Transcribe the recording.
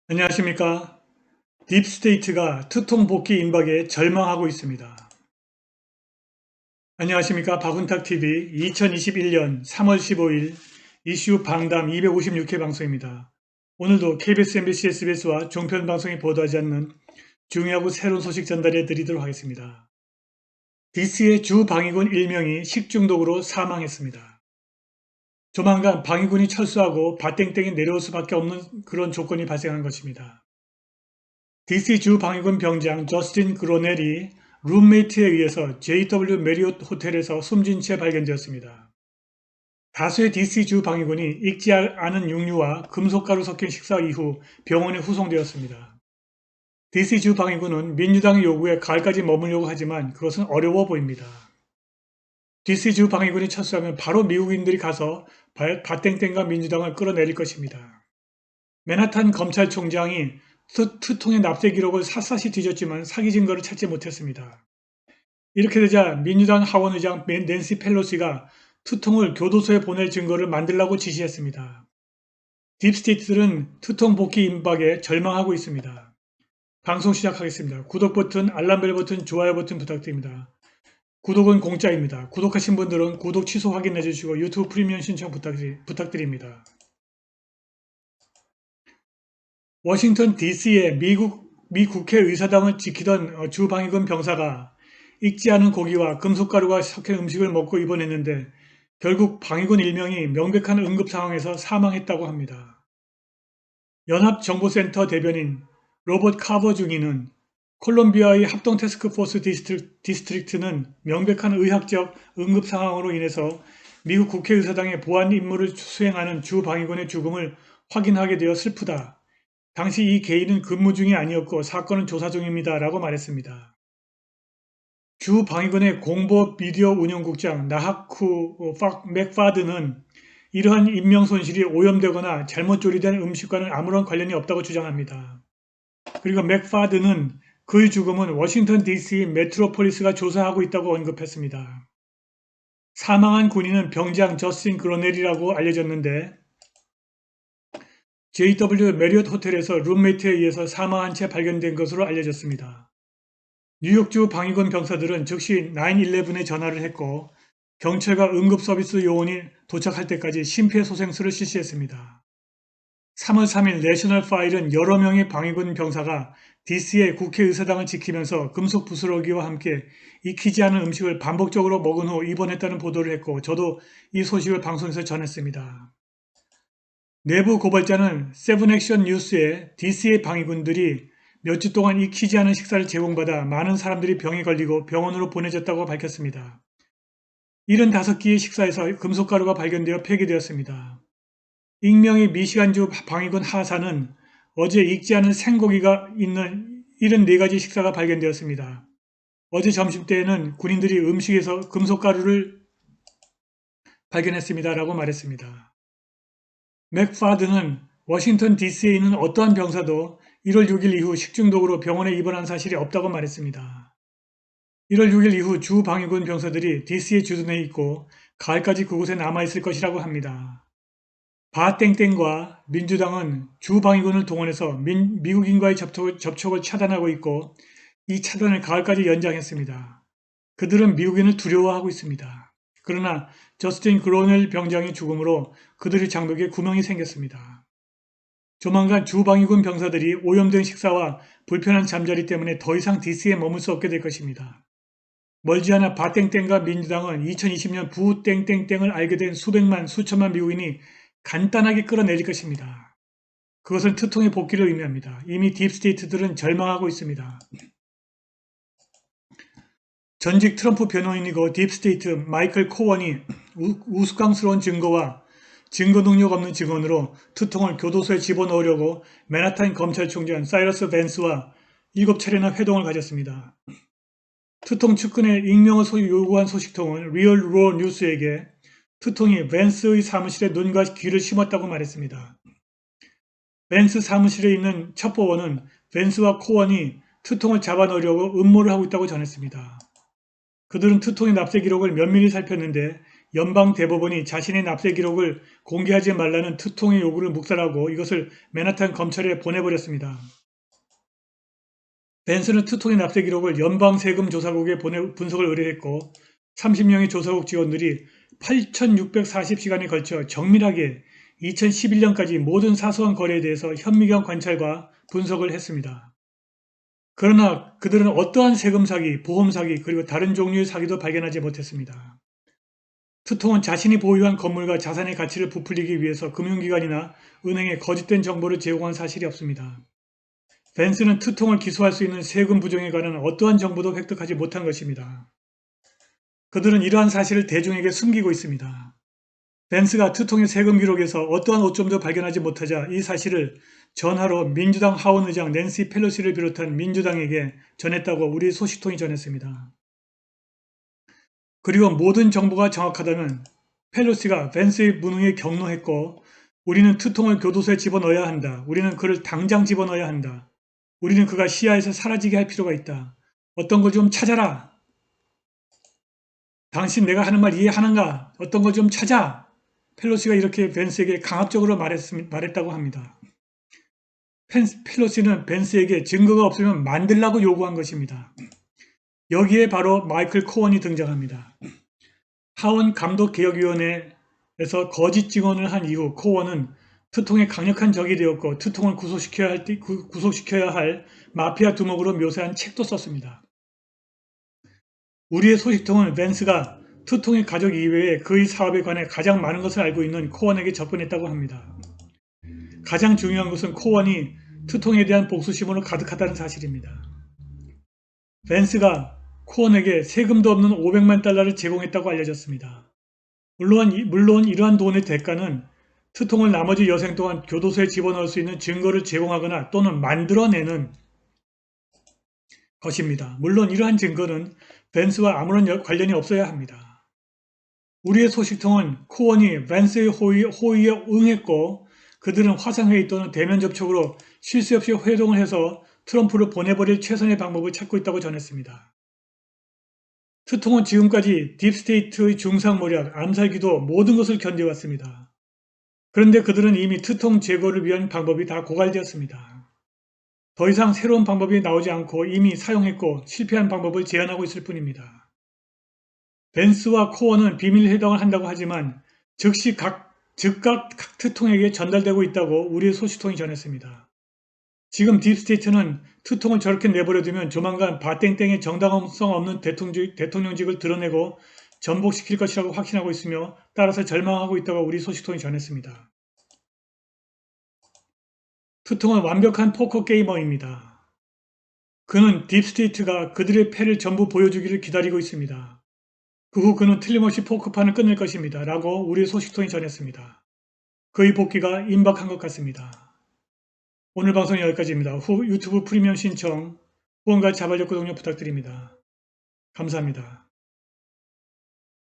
안녕하십니까. 딥스테이트가 투통 복귀 임박에 절망하고 있습니다. 안녕하십니까. 박운탁TV 2021년 3월 15일 이슈 방담 256회 방송입니다. 오늘도 KBS, MBC, SBS와 종편 방송이 보도하지 않는 중요하고 새로운 소식 전달해 드리도록 하겠습니다. DC의 주 방위군 1명이 식중독으로 사망했습니다. 조만간 방위군이 철수하고 밭땡땡이 내려올 수밖에 없는 그런 조건이 발생한 것입니다. DC 주 방위군 병장 저스틴 그로넬이 룸메이트에 의해서 JW 메리엇 호텔에서 숨진 채 발견되었습니다. 다수의 DC 주 방위군이 익지 않은 육류와 금속가루 섞인 식사 이후 병원에 후송되었습니다. DC 주 방위군은 민주당의 요구에 가을까지 머물려고 하지만 그것은 어려워 보입니다. DC 주 방위군이 철수하면 바로 미국인들이 가서 밭땡땡과 민주당을 끌어내릴 것입니다. 맨하탄 검찰총장이 투통의 납세 기록을 샅샅이 뒤졌지만 사기 증거를 찾지 못했습니다. 이렇게 되자 민주당 하원의장 낸시 펠로시가 투통을 교도소에 보낼 증거를 만들라고 지시했습니다. 딥스테이트들은 투통 복귀 임박에 절망하고 있습니다. 방송 시작하겠습니다. 구독 버튼, 알람벨 버튼, 좋아요 버튼 부탁드립니다. 구독은 공짜입니다. 구독하신 분들은 구독 취소 확인해 주시고 유튜브 프리미엄 신청 부탁드립니다. 워싱턴 DC의 미 국회의사당을 지키던 주 방위군 병사가 익지 않은 고기와 금속가루가 섞인 음식을 먹고 입원했는데 결국 방위군 일명이 명백한 응급 상황에서 사망했다고 합니다. 연합정보센터 대변인 로버트 카버 중위는 콜롬비아의 합동 태스크포스 디스트릭트는 명백한 의학적 응급 상황으로 인해서 미국 국회의사당의 보안 임무를 수행하는 주 방위군의 죽음을 확인하게 되어 슬프다. 당시 이 개인은 근무 중이 아니었고 사건은 조사 중입니다. 라고 말했습니다. 주 방위군의 공보 미디어 운영국장 나하쿠 맥파드는 이러한 인명 손실이 오염되거나 잘못 조리된 음식과는 아무런 관련이 없다고 주장합니다. 그리고 맥파드는 그의 죽음은 워싱턴 DC 메트로폴리스가 조사하고 있다고 언급했습니다. 사망한 군인은 병장 저스틴 그로넬이라고 알려졌는데 JW 메리엇 호텔에서 룸메이트에 의해서 사망한 채 발견된 것으로 알려졌습니다. 뉴욕주 방위군 병사들은 즉시 911에 전화를 했고 경찰과 응급서비스 요원이 도착할 때까지 심폐소생술을 실시했습니다. 3월 3일 내셔널 파일은 여러 명의 방위군 병사가 DC의 국회의사당을 지키면서 금속 부스러기와 함께 익히지 않은 음식을 반복적으로 먹은 후 입원했다는 보도를 했고 저도 이 소식을 방송에서 전했습니다. 내부 고발자는 세븐액션 뉴스에 DC의 방위군들이 몇 주 동안 익히지 않은 식사를 제공받아 많은 사람들이 병에 걸리고 병원으로 보내졌다고 밝혔습니다. 75끼의 식사에서 금속가루가 발견되어 폐기되었습니다. 익명의 미시간주 방위군 하사는 어제 익지 않은 생고기가 있는 74가지 식사가 발견되었습니다. 어제 점심때에는 군인들이 음식에서 금속가루를 발견했습니다. 라고 말했습니다. 맥파드는 워싱턴 DC에 있는 어떠한 병사도 1월 6일 이후 식중독으로 병원에 입원한 사실이 없다고 말했습니다. 1월 6일 이후 주 방위군 병사들이 DC에 주둔해 있고 가을까지 그곳에 남아있을 것이라고 합니다. 바땡땡과 민주당은 주 방위군을 동원해서 미국인과의 접촉을 차단하고 있고 이 차단을 가을까지 연장했습니다. 그들은 미국인을 두려워하고 있습니다. 그러나 저스틴 그로넬 병장의 죽음으로 그들의 장벽에 구멍이 생겼습니다. 조만간 주 방위군 병사들이 오염된 식사와 불편한 잠자리 때문에 더 이상 DC에 머물 수 없게 될 것입니다. 멀지 않아 바땡땡과 민주당은 2020년 부땡땡땡을 알게 된 수백만 수천만 미국인이 간단하게 끌어내릴 것입니다. 그것은 투통의 복귀를 의미합니다. 이미 딥스테이트들은 절망하고 있습니다. 전직 트럼프 변호인이고 딥스테이트 마이클 코원이 우스꽝스러운 증거와 증거 능력 없는 증언으로 투통을 교도소에 집어넣으려고 맨하탄 검찰총장 사이러스 벤스와 7차례나 회동을 가졌습니다. 투통 측근의 익명을 요구한 소식통은 리얼 로 뉴스에게 투통이 벤스의 사무실에 눈과 귀를 심었다고 말했습니다. 벤스 사무실에 있는 첩보원은 벤스와 코원이 투통을 잡아넣으려고 음모를 하고 있다고 전했습니다. 그들은 투통의 납세 기록을 면밀히 살폈는데 연방대법원이 자신의 납세 기록을 공개하지 말라는 투통의 요구를 묵살하고 이것을 맨하탄 검찰에 보내버렸습니다. 벤슨은 투통의 납세 기록을 연방세금조사국에 분석을 의뢰했고 30명의 조사국 직원들이 8,640시간에 걸쳐 정밀하게 2011년까지 모든 사소한 거래에 대해서 현미경 관찰과 분석을 했습니다. 그러나 그들은 어떠한 세금 사기, 보험 사기, 그리고 다른 종류의 사기도 발견하지 못했습니다. 투통은 자신이 보유한 건물과 자산의 가치를 부풀리기 위해서 금융기관이나 은행에 거짓된 정보를 제공한 사실이 없습니다. 벤슨은 투통을 기소할 수 있는 세금 부정에 관한 어떠한 정보도 획득하지 못한 것입니다. 그들은 이러한 사실을 대중에게 숨기고 있습니다. 벤스가 투통의 세금 기록에서 어떠한 오점도 발견하지 못하자 이 사실을 전화로 민주당 하원 의장 낸시 펠로시를 비롯한 민주당에게 전했다고 우리 소식통이 전했습니다. 그리고 모든 정보가 정확하다면 펠로시가 벤스의 무능에 격노했고 우리는 투통을 교도소에 집어넣어야 한다. 우리는 그를 당장 집어넣어야 한다. 우리는 그가 시야에서 사라지게 할 필요가 있다. 어떤 걸 좀 찾아라. 당신 내가 하는 말 이해하는가? 어떤 걸 좀 찾아. 펠로시가 이렇게 벤스에게 강압적으로 말했다고 합니다. 펠로시는 벤스에게 증거가 없으면 만들라고 요구한 것입니다. 여기에 바로 마이클 코언이 등장합니다. 하원 감독개혁위원회에서 거짓 증언을 한 이후 코언은 투통의 강력한 적이 되었고 투통을 구속시켜야 할 마피아 두목으로 묘사한 책도 썼습니다. 우리의 소식통은 벤스가 투통의 가족 이외에 그의 사업에 관해 가장 많은 것을 알고 있는 코언에게 접근했다고 합니다. 가장 중요한 것은 코언이 투통에 대한 복수심으로 가득하다는 사실입니다. 벤스가 코언에게 세금도 없는 500만 달러를 제공했다고 알려졌습니다. 물론 이러한 돈의 대가는 투통을 나머지 여생 동안 교도소에 집어넣을 수 있는 증거를 제공하거나 또는 만들어내는 것입니다. 물론 이러한 증거는 벤스와 아무런 관련이 없어야 합니다. 우리의 소식통은 코언이 벤스의 호의에 응했고 그들은 화상회의 또는 대면 접촉으로 쉴 새 없이 회동을 해서 트럼프를 보내버릴 최선의 방법을 찾고 있다고 전했습니다. 투통은 지금까지 딥스테이트의 중상모략, 암살기도 모든 것을 견뎌왔습니다. 그런데 그들은 이미 투통 제거를 위한 방법이 다 고갈되었습니다. 더 이상 새로운 방법이 나오지 않고 이미 사용했고 실패한 방법을 제안하고 있을 뿐입니다. 벤스와 코언은 비밀 회담을 한다고 하지만 즉각 각 투통에게 전달되고 있다고 우리의 소식통이 전했습니다. 지금 딥스테이트는 투통을 저렇게 내버려두면 조만간 바땡땡의 정당성 없는 대통령직을 드러내고 전복시킬 것이라고 확신하고 있으며 따라서 절망하고 있다고 우리 소식통이 전했습니다. 투통은 완벽한 포커 게이머입니다. 그는 딥스테이트가 그들의 패를 전부 보여주기를 기다리고 있습니다. 그 후 그는 틀림없이 포크판을 끝낼 것입니다. 라고 우리 소식통이 전했습니다. 그의 복귀가 임박한 것 같습니다. 오늘 방송은 여기까지입니다. 유튜브 프리미엄 신청, 후원과 자발적 구독료 부탁드립니다. 감사합니다.